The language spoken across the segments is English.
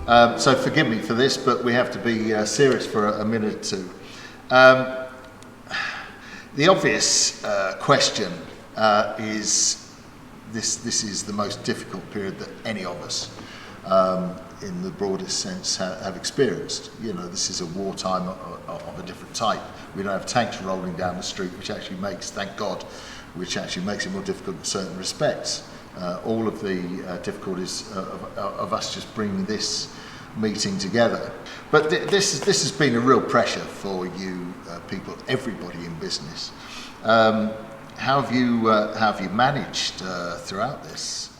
So forgive me for this, but we have to be serious for a minute or two. The obvious question is this is the most difficult period that any of us, in the broadest sense, have experienced. You know, this is a wartime of a different type. We don't have tanks rolling down the street, which actually makes, thank God, which actually makes it more difficult in certain respects. All of the difficulties of us just bringing this meeting together. But this has been a real pressure for you people, everybody in business. How have you managed throughout this?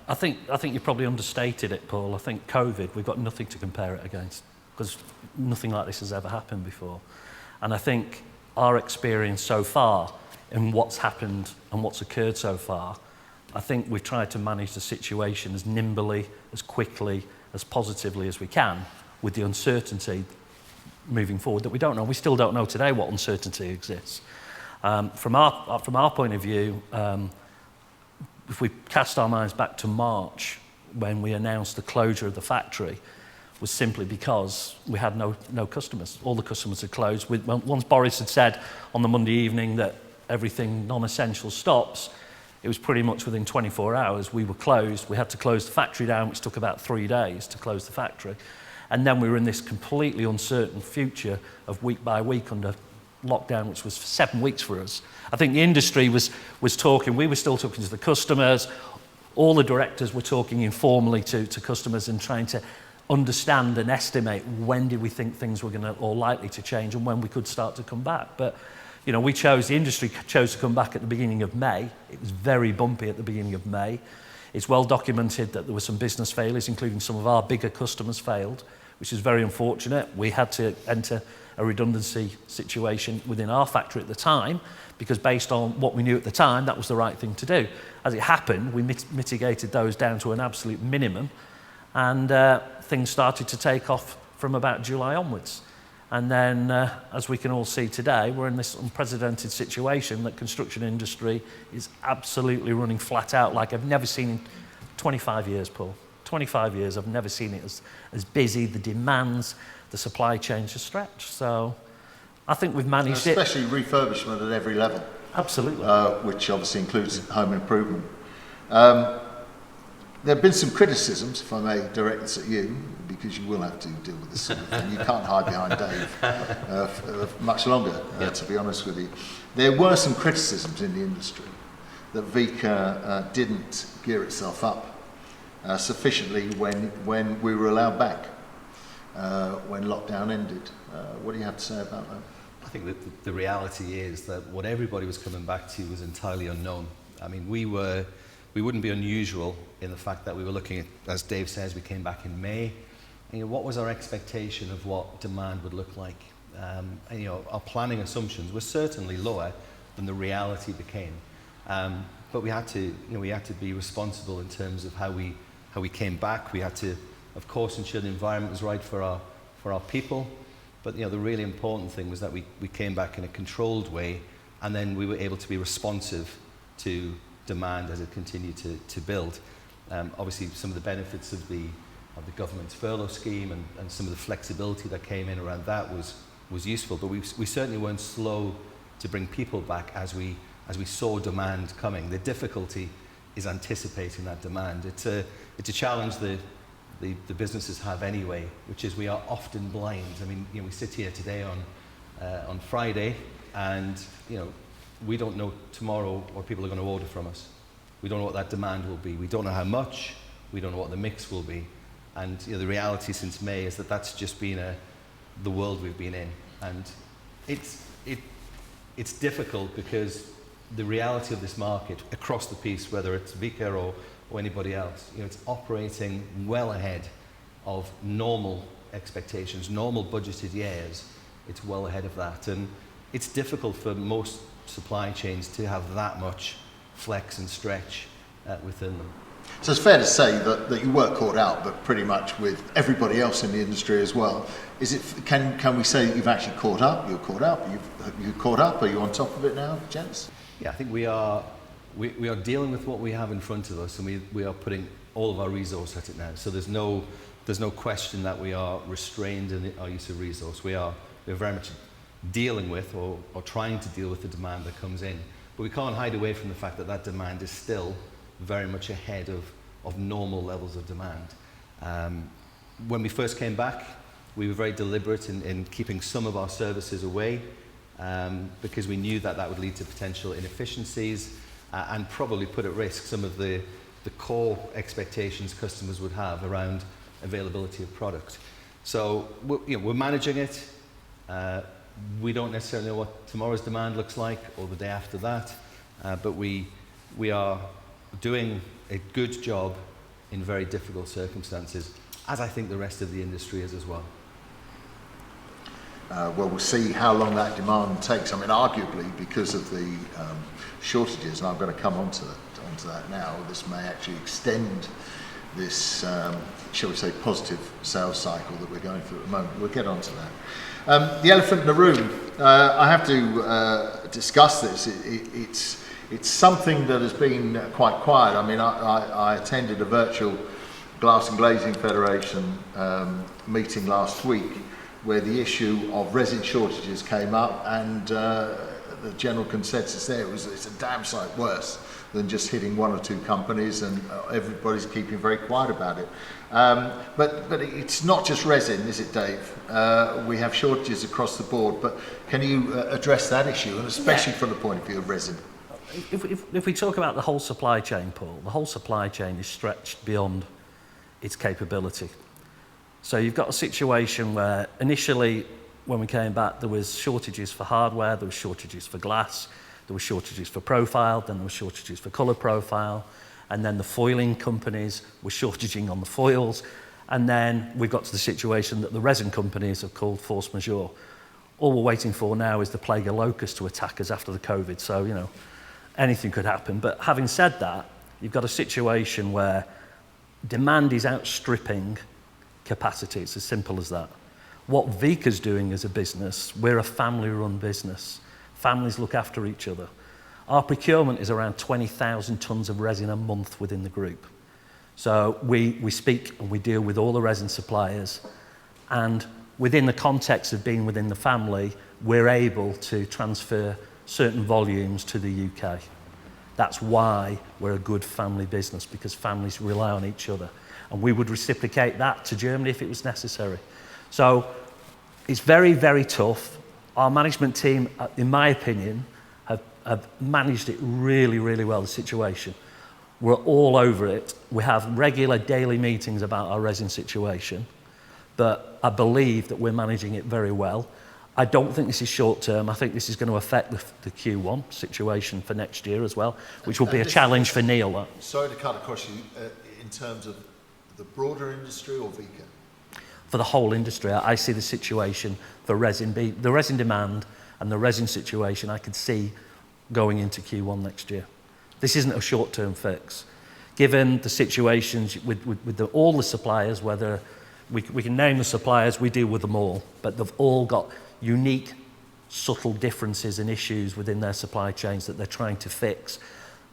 I think you probably understated it, Paul. I think COVID, we've got nothing to compare it against because nothing like this has ever happened before. And I think our experience so far in what's happened and what's occurred so far, I think we've tried to manage the situation as nimbly, as quickly, as positively as we can with the uncertainty moving forward that we don't know. We still don't know today what uncertainty exists. From our point of view, if we cast our minds back to March when we announced the closure of the factory, was simply because we had no customers. All the customers had closed. Once Boris had said on the Monday evening that everything non-essential stops, it was pretty much within 24 hours we were closed. We had to close the factory down, which took about 3 days to close the factory. And then we were in this completely uncertain future of week by week under lockdown, which was 7 weeks for us. I think the industry was talking, we were still talking to the customers, all the directors were talking informally to customers and trying to understand and estimate when did we think things were going to or likely to change and when we could start to come back. But you know, the industry chose to come back at the beginning of May. It was very bumpy at the beginning of May. It's well documented that there were some business failures, including some of our bigger customers failed, which is very unfortunate. We had to enter a redundancy situation within our factory at the time because based on what we knew at the time, that was the right thing to do. As it happened, we mitigated those down to an absolute minimum and things started to take off from about July onwards. And then, as we can all see today, we're in this unprecedented situation that construction industry is absolutely running flat out like I've never seen in 25 years, Paul. 25 years, I've never seen it as busy. The demands, the supply chains are stretched. So I think we've managed it. Especially refurbishment at every level. Absolutely. Which obviously includes home improvement. There have been some criticisms, if I may direct this at you, because you will have to deal with this sort of thing. You can't hide behind Dave much longer, to be honest with you. There were some criticisms in the industry that VEKA didn't gear itself up sufficiently when we were allowed back, when lockdown ended. What do you have to say about that? I think that the reality is that what everybody was coming back to was entirely unknown. I mean, we wouldn't be unusual in the fact that we were looking at, as Dave says, we came back in May. And, you know, what was our expectation of what demand would look like? And, you know, our planning assumptions were certainly lower than the reality became. But we had to be responsible in terms of how we came back. We had to, of course, ensure the environment was right for our people. But you know, the really important thing was that we came back in a controlled way, and then we were able to be responsive to demand as it continued to build. Obviously, some of the benefits of the government's furlough scheme and some of the flexibility that came in around that was useful. But we certainly weren't slow to bring people back as we saw demand coming. The difficulty is anticipating that demand. It's a challenge the businesses have anyway, which is we are often blind. I mean, you know, we sit here today on Friday, and you know, we don't know tomorrow what people are going to order from us. We don't know what that demand will be. We don't know how much. We don't know what the mix will be. And you know, the reality since May is that that's just been the world we've been in. And it's difficult because the reality of this market across the piece, whether it's VEKA or anybody else, you know, it's operating well ahead of normal expectations, normal budgeted years. It's well ahead of that. And it's difficult for most supply chains to have that much flex and stretch within them. So it's fair to say that you were caught out, but pretty much with everybody else in the industry as well. Can we say that you've actually caught up? You're caught up. You've caught up. Are you on top of it now, gents? Yeah, I think we are dealing with what we have in front of us, and we are putting all of our resource at it now. So there's no there's no question that we are restrained in our use of resource. We're very much dealing with or trying to deal with the demand that comes in. But we can't hide away from the fact that that demand is still very much ahead of normal levels of demand. When we first came back, we were very deliberate in keeping some of our services away because we knew that that would lead to potential inefficiencies and probably put at risk some of the core expectations customers would have around availability of product. So we're managing it. We don't necessarily know what tomorrow's demand looks like or the day after that, but we are doing a good job in very difficult circumstances, as I think the rest of the industry is as well. Well, we'll see how long that demand takes. I mean, arguably, because of the shortages, and I'm going to come onto that now, this may actually extend this, shall we say, positive sales cycle that we're going through at the moment. We'll get onto that. The elephant in the room, I have to discuss this. It's something that has been quite quiet. I mean, I attended a virtual Glass and Glazing Federation meeting last week where the issue of resin shortages came up, and the general consensus there was it's a damn sight worse than just hitting one or two companies, and everybody's keeping very quiet about it. But it's not just resin, is it, Dave? We have shortages across the board, but can you address that issue, and especially from the point of view of resin? If we talk about the whole supply chain, Paul, the whole supply chain is stretched beyond its capability. So you've got a situation where initially, when we came back, there was shortages for hardware, there was shortages for glass, there were shortages for profile, then there were shortages for colour profile, and then the foiling companies were shortaging on the foils, and then we got to the situation that the resin companies have called force majeure. All we're waiting for now is the plague of locusts to attack us after the COVID, so, you know, anything could happen. But having said that, you've got a situation where demand is outstripping capacity. It's as simple as that. What VEKA's doing as a business, we're a family-run business. Families look after each other. Our procurement is around 20,000 tonnes of resin a month within the group. So we speak and we deal with all the resin suppliers, and within the context of being within the family, we're able to transfer certain volumes to the UK. That's why we're a good family business, because families rely on each other. And we would reciprocate that to Germany if it was necessary. So it's very, very tough. Our management team, in my opinion, have managed it really, really well, the situation. We're all over it. We have regular daily meetings about our resin situation, but I believe that we're managing it very well. I don't think this is short term. I think this is going to affect the Q1 situation for next year as well, which will be a challenge for Neil. Sorry to cut across you, in terms of the broader industry or VEKA? For the whole industry, I see the situation for resin, the resin demand and the resin situation I could see going into Q1 next year. This isn't a short-term fix. Given the situations with all the suppliers, whether we can name the suppliers, we deal with them all, but they've all got unique, subtle differences and issues within their supply chains that they're trying to fix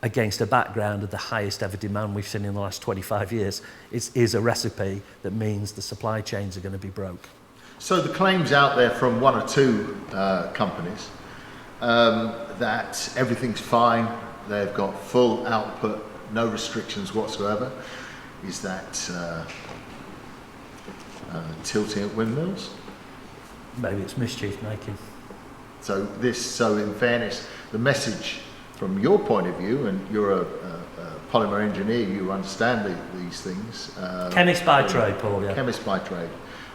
against a background of the highest ever demand we've seen in the last 25 years. It is a recipe that means the supply chains are going to be broke. So the claims out there from one or two companies that everything's fine, they've got full output, no restrictions whatsoever, is that tilting at windmills? Maybe it's mischief making. So in fairness, the message from your point of view, and you're a polymer engineer, you understand these things. Chemist by trade, Paul, yeah. Chemist by trade.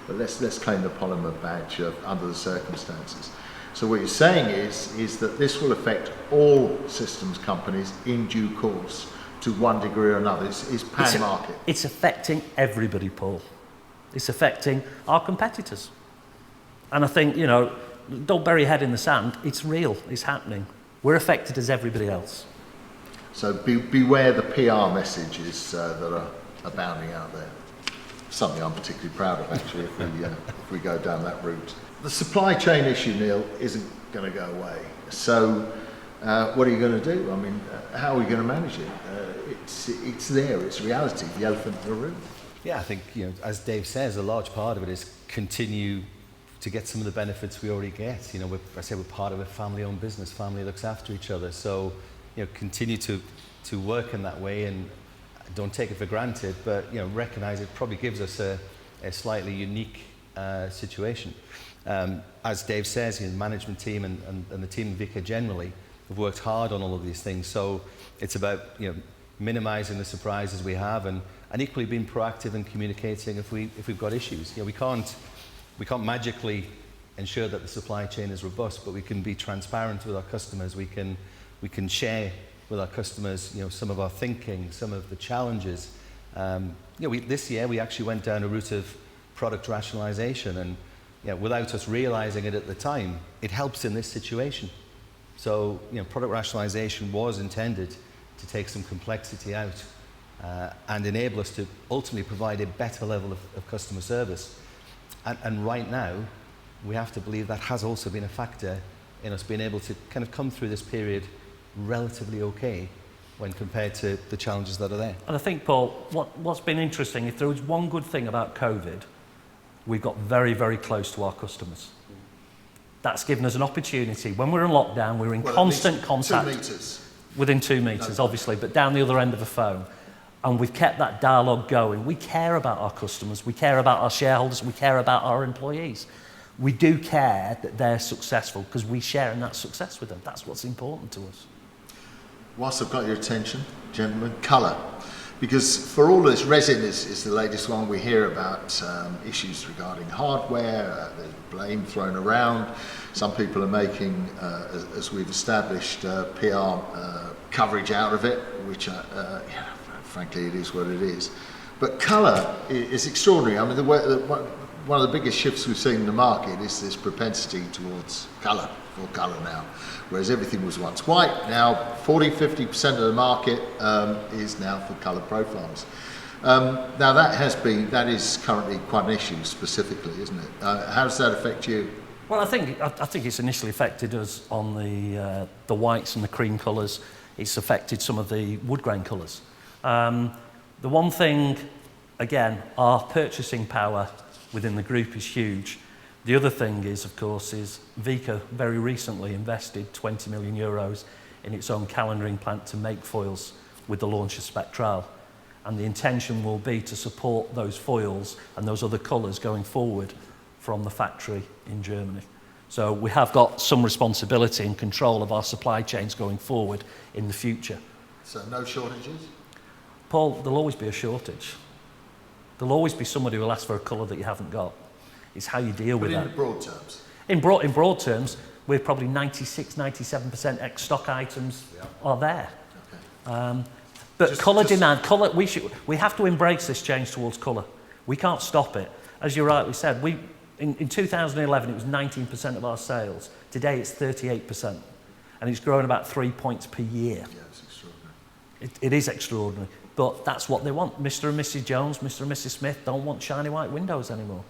But let's claim the polymer badge under the circumstances. So what you're saying is that this will affect all systems companies in due course to one degree or another. It's pan-market. It's affecting everybody, Paul. It's affecting our competitors. And I think, you know, don't bury your head in the sand. It's real. It's happening. We're affected as everybody else. So beware the PR messages that are abounding out there. Something I'm particularly proud of, actually, if we go down that route. The supply chain issue, Neil, isn't going to go away. So what are you going to do? I mean, how are we going to manage it? It's there. It's reality, the elephant in the room. Yeah, I think, as Dave says, a large part of it is continue to get some of the benefits we already get. We're part of a family-owned business. Family looks after each other. So, continue to work in that way, and don't take it for granted, but, recognize it probably gives us a slightly unique situation. As Dave says, the management team and the team in VEKA generally have worked hard on all of these things. So it's about, minimizing the surprises we have, and equally being proactive and communicating if we've got issues. We can't magically ensure that the supply chain is robust, but we can be transparent with our customers. We can share with our customers, some of our thinking, some of the challenges. This year we actually went down a route of product rationalization, and without us realizing it at the time, it helps in this situation. So, product rationalization was intended to take some complexity out and enable us to ultimately provide a better level of customer service. And right now, we have to believe that has also been a factor in us being able to kind of come through this period relatively okay when compared to the challenges that are there. And I think, Paul, what's been interesting, if there was one good thing about COVID, we've got very, very close to our customers. That's given us an opportunity. When we're in lockdown, we're in constant contact. 2 meters. Within 2 meters, obviously, but down the other end of the phone. And we've kept that dialogue going. We care about our customers, we care about our shareholders, we care about our employees. We do care that they're successful because we share in that success with them. That's what's important to us. Whilst I've got your attention, gentlemen, colour. Because for all this, resin is the latest one we hear about, issues regarding hardware, there's blame thrown around. Some people are making, as we've established, PR coverage out of it, which, frankly, it is what it is. But colour is extraordinary. I mean, one of the biggest shifts we've seen in the market is this propensity towards colour, for colour now. Whereas everything was once white, now 40-50% of the market is now for colour profiles. Now that is currently quite an issue specifically, isn't it? How does that affect you? Well, I think it's initially affected us on the whites and the cream colours. It's affected some of the wood grain colours. The one thing, again, our purchasing power within the group is huge. The other thing is, of course, is VEKA very recently invested 20 million euros in its own calendaring plant to make foils with the launch of Spectral. And the intention will be to support those foils and those other colours going forward from the factory in Germany. So we have got some responsibility and control of our supply chains going forward in the future. So no shortages? Paul, there'll always be a shortage. There'll always be somebody who'll ask for a colour that you haven't got. It's how you deal with that. In broad terms? In broad terms, we're probably 96-97% ex-stock items are there. Okay. But colour demand, we have to embrace this change towards colour. We can't stop it. As you rightly said, in 2011 it was 19% of our sales. Today it's 38%. And it's growing about 3 points per year. Yeah, it's extraordinary. It is extraordinary. But that's what they want. Mr. and Mrs. Jones, Mr. and Mrs. Smith don't want shiny white windows anymore.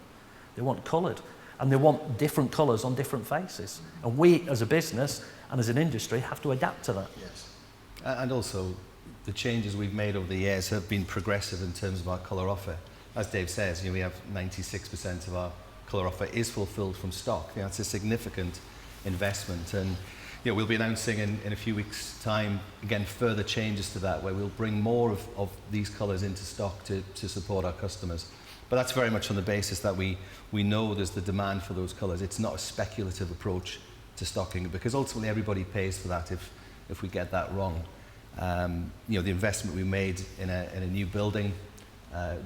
They want coloured. And they want different colours on different faces. And we, as a business and as an industry, have to adapt to that. Yes. And also, the changes we've made over the years have been progressive in terms of our colour offer. As Dave says, we have 96% of our colour offer is fulfilled from stock. It's a significant investment. And we'll be announcing in a few weeks' time, again, further changes to that, where we'll bring more of these colours into stock to support our customers. But that's very much on the basis that we know there's the demand for those colours. It's not a speculative approach to stocking, because ultimately everybody pays for that if we get that wrong. The investment we made in a new building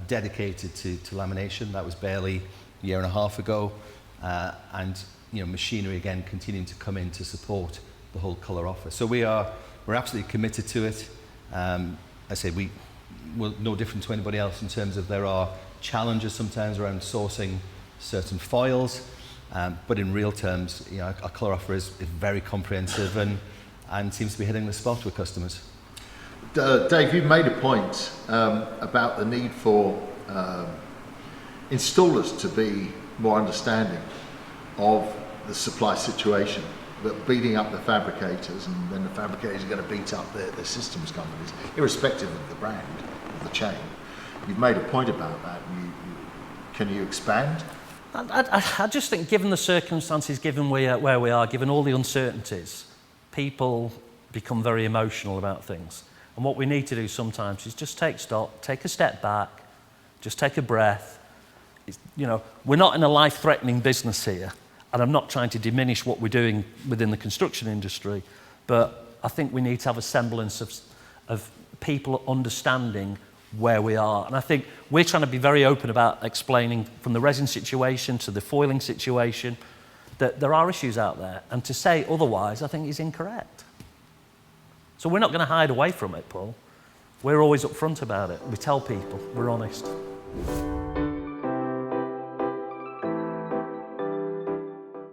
dedicated to lamination, that was barely a year and a half ago, and machinery again continuing to come in to support the whole colour offer. So we're absolutely committed to it. I say we're no different to anybody else in terms of there are challenges sometimes around sourcing certain foils, but in real terms, our colour offer is very comprehensive and seems to be hitting the spot with customers. Dave, you made a point about the need for installers to be more understanding of the supply situation, that beating up the fabricators, and then the fabricators are going to beat up the systems companies, irrespective of the brand, of the chain. You've made a point about that. Can you expand? I just think, given the circumstances, given where we are, given all the uncertainties, people become very emotional about things. And what we need to do sometimes is just take stock, take a step back, just take a breath. We're not in a life-threatening business here, and I'm not trying to diminish what we're doing within the construction industry, but I think we need to have a semblance of people understanding where we are. And I think we're trying to be very open about explaining, from the resin situation to the foiling situation, that there are issues out there. And to say otherwise, I think, is incorrect. So we're not going to hide away from it, Paul. We're always upfront about it. We tell people, we're honest.